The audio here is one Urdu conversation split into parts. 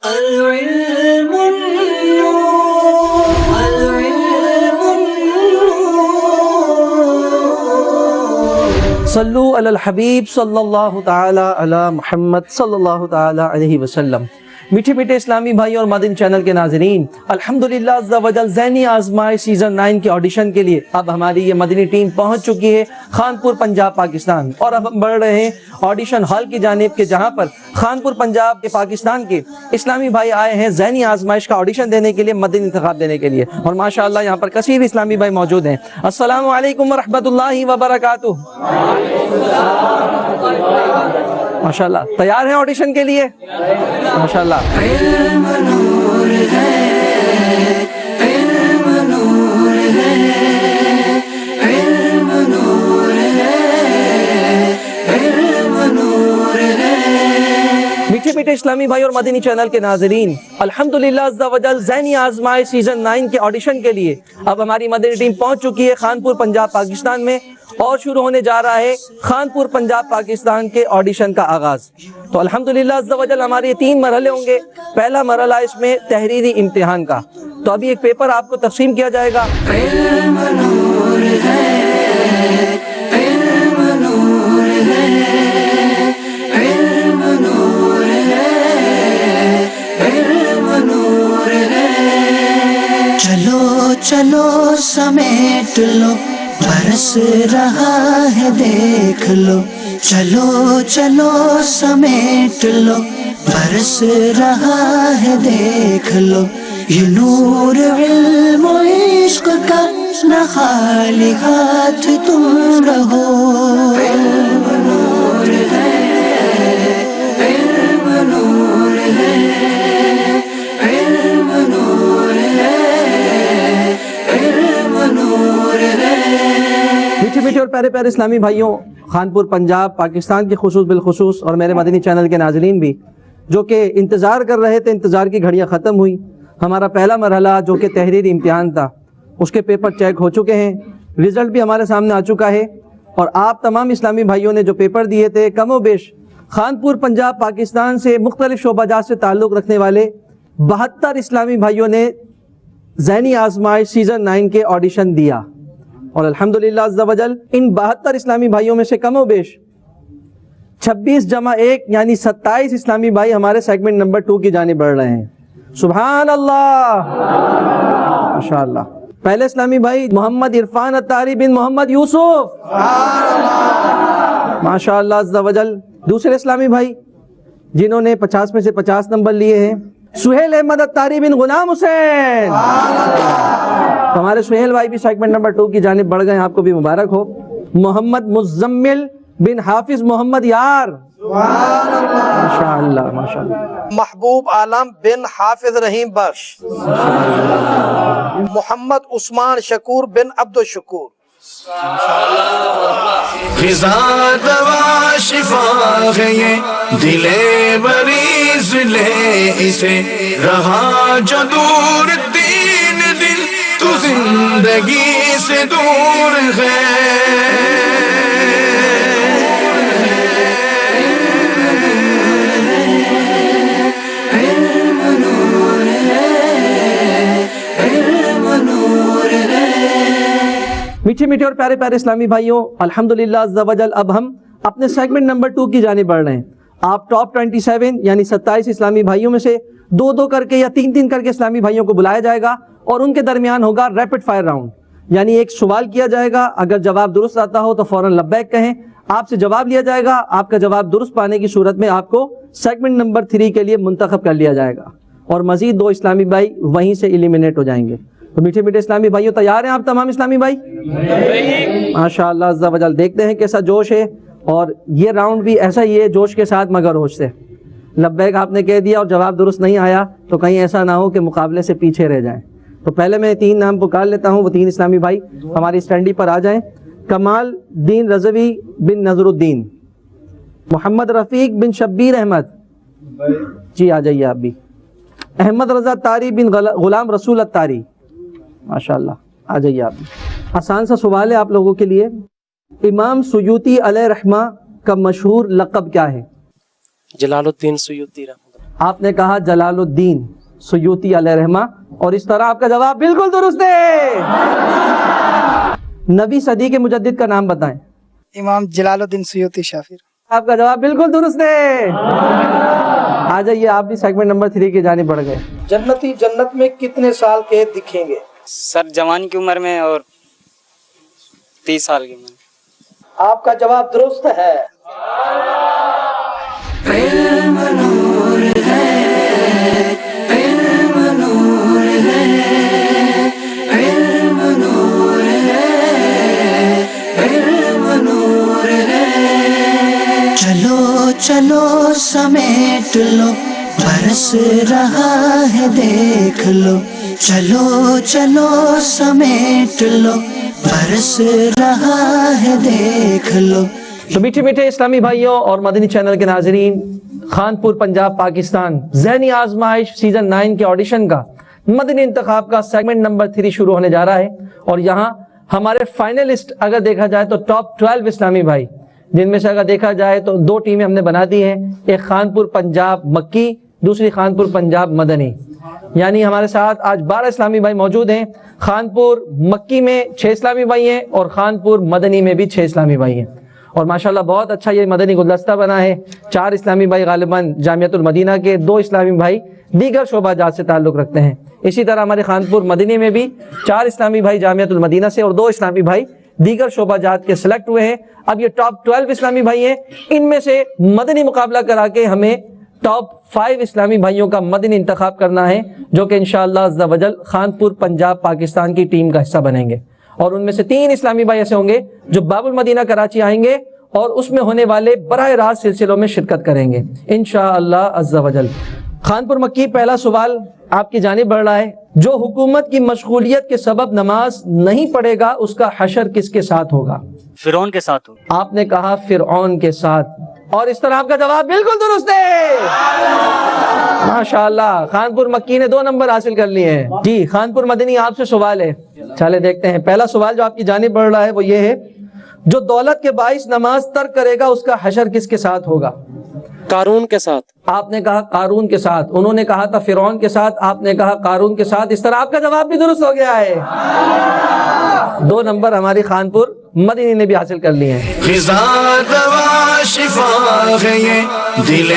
العلم النور العلم النور صلو علی الحبیب صلی اللہ تعالی علی محمد صلی اللہ تعالی علیہ وسلم۔ میٹھے میٹھے اسلامی بھائی اور مدنی چینل کے ناظرین، الحمدللہ عز و جل ذہنی آزمائش سیزن 9 کے آڈیشن کے لیے اب ہماری یہ مدنی ٹیم پہنچ چکی ہے خانپور پنجاب پاکستان، اور اب ہم بڑھ رہے ہیں آڈیشن ہال کی جانب کے، جہاں پر خانپور پنجاب کے پاکستان کے اسلامی بھائی آئے ہیں ذہنی آزمائش کا آڈیشن دینے کے لیے، مدنی انتخاب دینے کے لیے، اور ماشاءاللہ یہاں پر کثیر اسلامی بھائی موجود ہیں۔ السلام علیکم ورحمۃ اللہ وبرکاتہ۔ ماشاءاللہ تیار ہیں آڈیشن کے لیے؟ ماشاءاللہ۔ علم نور ہے، علم نور ہے، علم نور ہے، علم نور ہے۔ میٹھے میٹھے اسلامی بھائی اور مدنی چینل کے ناظرین، الحمدللہ عز و جل ذہنی آزمائش سیزن 9 کے آڈیشن کے لیے اب ہماری مدنی ٹیم پہنچ چکی ہے خانپور پنجاب پاکستان میں، اور شروع ہونے جا رہا ہے خانپور پنجاب پاکستان کے آڈیشن کا آغاز۔ تو الحمدللہ عز و جل ہمارے 3 مرحلے ہوں گے۔ پہلا مرحلہ اس میں تحریری امتحان کا، تو ابھی ایک پیپر آپ کو تقسیم کیا جائے گا۔ علم نور ہے، علم نور ہے، علم نور ہے، علم نور ہے۔ چلو چلو سمیٹ لو، برس رہا ہے دیکھ لو، چلو چلو سمیٹ لو، برس رہا ہے دیکھ لو، یہ نور علم و عشق کا نہ خالی ہاتھ تم رہو۔ علم نور ہے، علم نور ہے، علم نور ہے، علم نور ہے۔ میٹھے میٹھے اور پیارے پیارے اسلامی بھائیوں، خانپور پنجاب پاکستان کے بالخصوص اور میرے مدنی چینل کے ناظرین بھی جو کہ انتظار کر رہے تھے، انتظار کی گھڑیاں ختم ہوئی۔ ہمارا پہلا مرحلہ جو کہ تحریری امتحان تھا، اس کے پیپر چیک ہو چکے ہیں، رزلٹ بھی ہمارے سامنے آ چکا ہے، اور آپ تمام اسلامی بھائیوں نے جو پیپر دیے تھے، کم و بیش خانپور پنجاب پاکستان سے مختلف شعبہ جات سے تعلق رکھنے والے 72 اسلامی بھائیوں نے ذہنی آزمائش سیزن 9 کے آڈیشن دیا، اور الحمدللہ عز و جل ان 72 اسلامی بھائیوں میں سے کم و بیش 26 جمع 1 یعنی 27 اسلامی بھائی ہمارے سیگمنٹ نمبر 2 کی جانب بڑھ رہے ہیں۔ سبحان اللہ، ماشاءاللہ۔ پہلے اسلامی بھائی محمد عرفان اتاری بن محمد یوسف، ماشاءاللہ عز و جل۔ دوسرے اسلامی بھائی جنہوں نے 50 میں سے 50 نمبر لیے ہیں، سہیل احمد اتاری بن غلام حسین، ہمارے سہیل بھائی بھی سیگمنٹ نمبر 2 کی جانب بڑھ گئے، آپ کو بھی مبارک ہو۔ محمد مزمل بن حافظ محمد یار، ماشاءاللہ ماشاءاللہ۔ محبوب عالم بن حافظ رحیم بخش، محمد عثمان شکور بن عبد الشکور۔ غذا دوا شفا ہے یہ دل مریض لے اسے، رہا جو دور 3 دن تو زندگی سے دور ہے۔ علم نور ہے، علم نور ہے۔ میٹھے میٹھے اور پیارے پیارے اسلامی بھائیوں، الحمدللہ عز و جل اب ہم اپنے سیگمنٹ نمبر 2 کی جانب بڑھ رہے ہیں۔ آپ ٹاپ 27 یعنی 27 اسلامی بھائیوں میں سے 2 کر کے یا 3 کر کے اسلامی بھائیوں کو بلایا جائے گا، اور ان کے درمیان ہوگا ریپڈ فائر راؤنڈ، یعنی ایک سوال کیا جائے گا، اگر جواب درست آتا ہو تو فوراً لبیک کہیں، آپ سے جواب لیا جائے گا، آپ کا جواب درست پانے کی صورت میں آپ کو سیگمنٹ نمبر 3 کے لیے منتخب کر لیا جائے گا، اور مزید 2 اسلامی بھائی وہیں سے ایلیمنیٹ ہو جائیں گے۔ تو میٹھے میٹھے اسلامی بھائیوں، تیار ہیں آپ تمام اسلامی بھائی؟ ماشاءاللہ عز و جل۔ دیکھتے ہیں کیسا جوش ہے، اور یہ راؤنڈ بھی ایسا ہی ہے، جوش کے ساتھ مگر ہوش سے۔ لبیک آپ نے کہہ دیا اور جواب درست نہیں آیا تو کہیں ایسا نہ ہو کہ مقابلے سے پیچھے رہ جائیں۔ تو پہلے میں 3 نام پکار لیتا ہوں، وہ 3 اسلامی بھائی ہماری اسٹینڈی پر آ جائیں۔ کمال الدین رضوی بن نظر الدین، محمد رفیق بن شبیر احمد، جی آ جائیے آپ بھی۔ احمد رضا تاری بن غلام رسول التاری، ماشاءاللہ آ جائیے آپ بھی۔ آسان سا سوال ہے آپ لوگوں کے لیے، امام سیوطی علیہ رحمہ کا مشہور لقب کیا ہے؟ جلال الدین سیوطی رحمۃ اللہ۔ آپ نے کہا جلالالدین سیوطی علیہ رحمہ، اور اس طرح آپ کا جواب بالکل درست ہے۔ نبی صدی کے مجدد کا نام بتائیں۔ امام جلال الدین سیوطی شافعی۔ آپ کا جواب بالکل درست ہے۔ آ جائیے، آپ بھی سیگمنٹ نمبر 3 کی جانب بڑھ گئے۔ جنتی جنت میں کتنے سال کے دکھیں گے؟ سر جوان کی عمر میں اور 30 سال کی عمر میں۔ آپ کا جواب درست ہے۔ علم نور ہے، علم نور ہے، علم نور ہے، علم نور ہے۔ چلو چلو سمیٹ لو، برس رہا ہے دیکھ لو، چلو چلو سمیٹ لو، برس رہا ہے دیکھ لو۔ تو میٹھے میٹھے اسلامی بھائیوں اور مدنی چینل کے ناظرین، خانپور پنجاب پاکستان ذہنی آزمائش سیزن 9 کے آڈیشن کا مدنی انتخاب کا سیگمنٹ نمبر 3 شروع ہونے جا رہا ہے، اور یہاں ہمارے فائنلسٹ اگر دیکھا جائے تو ٹاپ 12 اسلامی بھائی، جن میں سے اگر دیکھا جائے تو 2 ٹیمیں ہم نے بنا دی ہیں، ایک خانپور پنجاب مکی، دوسری خانپور پنجاب مدنی۔ یعنی ہمارے ساتھ آج 12 اسلامی بھائی موجود ہیں۔ خانپور مکی میں 6 اسلامی بھائی ہیں اور خانپور مدنی میں بھی 6 اسلامی بھائی ہیں، اور ماشاءاللہ بہت اچھا یہ مدنی گلدستہ بنا ہے۔ 4 اسلامی بھائی غالباً جامعۃ المدینہ کے، 2 اسلامی بھائی دیگر شعبہ جات سے تعلق رکھتے ہیں۔ اسی طرح ہمارے خانپور مدنی میں بھی 4 اسلامی بھائی جامعۃ المدینہ سے اور 2 اسلامی بھائی دیگر شعبہ جات کے سلیکٹ ہوئے ہیں۔ اب یہ ٹاپ 12 اسلامی بھائی ہیں، ان میں سے مدنی مقابلہ کرا کے ہمیں ٹاپ 5 اسلامی بھائیوں کا مدنی انتخاب کرنا ہے، جو کہ انشاءاللہ عز و جل خانپور پنجاب پاکستان کی ٹیم کا حصہ بنیں گے، اور ان میں سے 3 اسلامی بھائی ایسے ہوں گے جو باب المدینہ کراچی آئیں گے اور اس میں ہونے والے براہ راست سلسلوں میں شرکت کریں گے انشاءاللہ عز و جل۔ خانپور مکی، پہلا سوال آپ کی جانب بڑھ رہا ہے، جو حکومت کی مشغولیت کے سبب نماز نہیں پڑھے گا اس کا حشر کس کے ساتھ ہوگا؟ فرعون کے ساتھ ہو۔ آپ نے کہا فرعون کے ساتھ، اور اس طرح آپ کا جواب بالکل درست ہے۔ ماشاءاللہ، خانپور مکی نے 2 نمبر حاصل کر لیے ہیں۔ جی خانپور مدنی، آپ سے سوال ہے، چلے دیکھتے ہیں۔ پہلا سوال جو آپ کی جانب بڑھ رہا ہے وہ یہ ہے، جو دولت کے باعث نماز ترک کرے گا اس کا حشر کس کے ساتھ ہوگا؟ قارون کے ساتھ۔ آپ نے کہا قارون کے ساتھ، انہوں نے کہا تھا فرعون کے ساتھ، آپ نے کہا قارون کے ساتھ، اس طرح آپ کا جواب بھی درست ہو گیا ہے۔ 2 نمبر ہماری خانپور مدنی نے بھی حاصل کر لیے ہیں۔ غذا دوا شفا ہے یہ، دل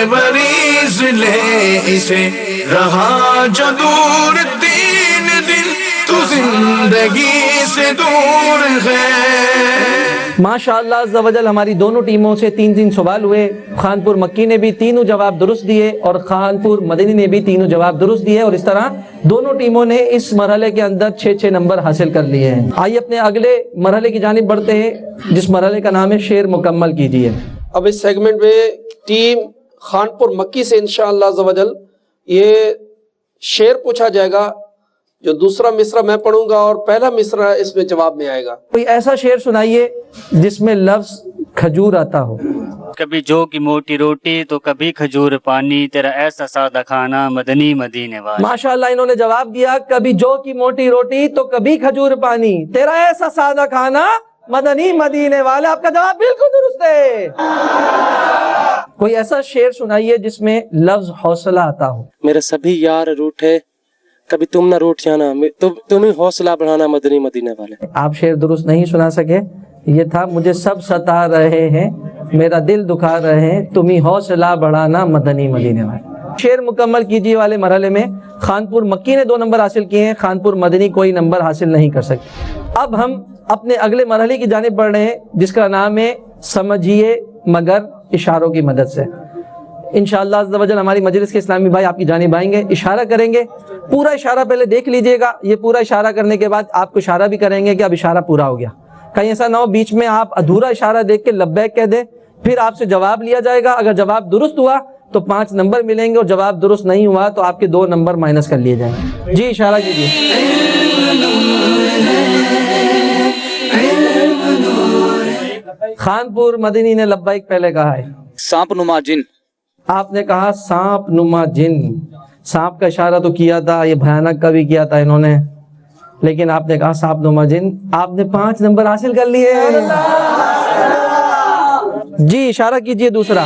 مریض لے اسے، رہا جو دور 3 دن تو زندگی سے دور ہے۔ ماشاءاللہ عز و جل ہماری دونوں ٹیموں سے 3 سوال ہوئے۔ خانپور مکی نے بھی 3 جواب درست دیے اور خانپور مدنی نے بھی 3 جواب درست دیے، اور اس طرح دونوں ٹیموں نے اس مرحلے کے اندر 6 نمبر حاصل کر لیے ہیں۔ آئیے اپنے اگلے مرحلے کی جانب بڑھتے ہیں، جس مرحلے کا نام ہے شعر مکمل کیجیے۔ اب اس سیگمنٹ میں ٹیم خانپور مکی سے انشاءاللہ عز و جل یہ شعر پوچھا جائے گا، جو دوسرا مصرع میں پڑھوں گا اور پہلا مصرع اس میں جواب میں آئے گا۔ کوئی ایسا شعر سنائیے جس میں لفظ کھجور آتا ہو۔ کبھی جو کی موٹی روٹی تو کبھی کھجور پانی، تیرا ایسا سادہ کھانا مدنی مدینے والا۔ ماشاءاللہ انہوں نے جواب دیا، کبھی جو کی موٹی روٹی تو کبھی کھجور پانی، تیرا ایسا سادہ کھانا مدنی مدینے والے۔ آپ کا جواب بالکل درست ہے۔ کوئی ایسا شعر سنائیے جس میں لفظ حوصلہ آتا ہو۔ میرے سبھی یار روٹھے کبھی تم نہ روٹ جانا، تم ہی حوصلہ بڑھانا مدنی مدینے والے۔ آپ شعر درست نہیں سنا سکے، یہ تھا، مجھے سب ستا رہے ہیں، میرا دل دکھا رہے ہیں، تم ہی حوصلہ بڑھانا مدنی مدینے والے۔ شعر مکمل کیجیے والے مرحلے میں خانپور مکی نے 2 نمبر حاصل کیے ہیں، خانپور مدنی کوئی نمبر حاصل نہیں کر سکے۔ اب ہم اپنے اگلے مرحلے کی جانب بڑھ رہے ہیں، جس کا نام ہے سمجھیے مگر اشاروں کی مدد سے۔ انشاءاللہ عز و جل ہماری مجلس کے اسلامی بھائی آپ کی جانب آئیں گے، اشارہ کریں گے، پورا اشارہ پہلے دیکھ لیجئے گا، یہ پورا اشارہ کرنے کے بعد آپ کو اشارہ بھی کریں گے کہ اب اشارہ پورا ہو گیا، کہیں ایسا نہ ہو بیچ میں آپ ادھورا اشارہ دیکھ کے لبیک کہہ دیں، پھر آپ سے جواب لیا جائے گا، اگر جواب درست ہوا تو 5 نمبر ملیں گے، اور جواب درست نہیں ہوا تو آپ کے 2 نمبر مائنس کر لیے جائیں گے۔ جی اشارہ کیجیے۔ خانپور مدنی نے لبیک پہلے کہا ہے۔ سانپ نما جن۔ آپ نے کہا سانپ نما جن، سانپ کا اشارہ تو کیا تھا، یہ بھیانک کا بھی کیا تھا انہوں نے، لیکن آپ نے کہا سانپ نما جن، آپ نے 5 نمبر حاصل کر لیے۔ جی اشارہ کیجئے دوسرا۔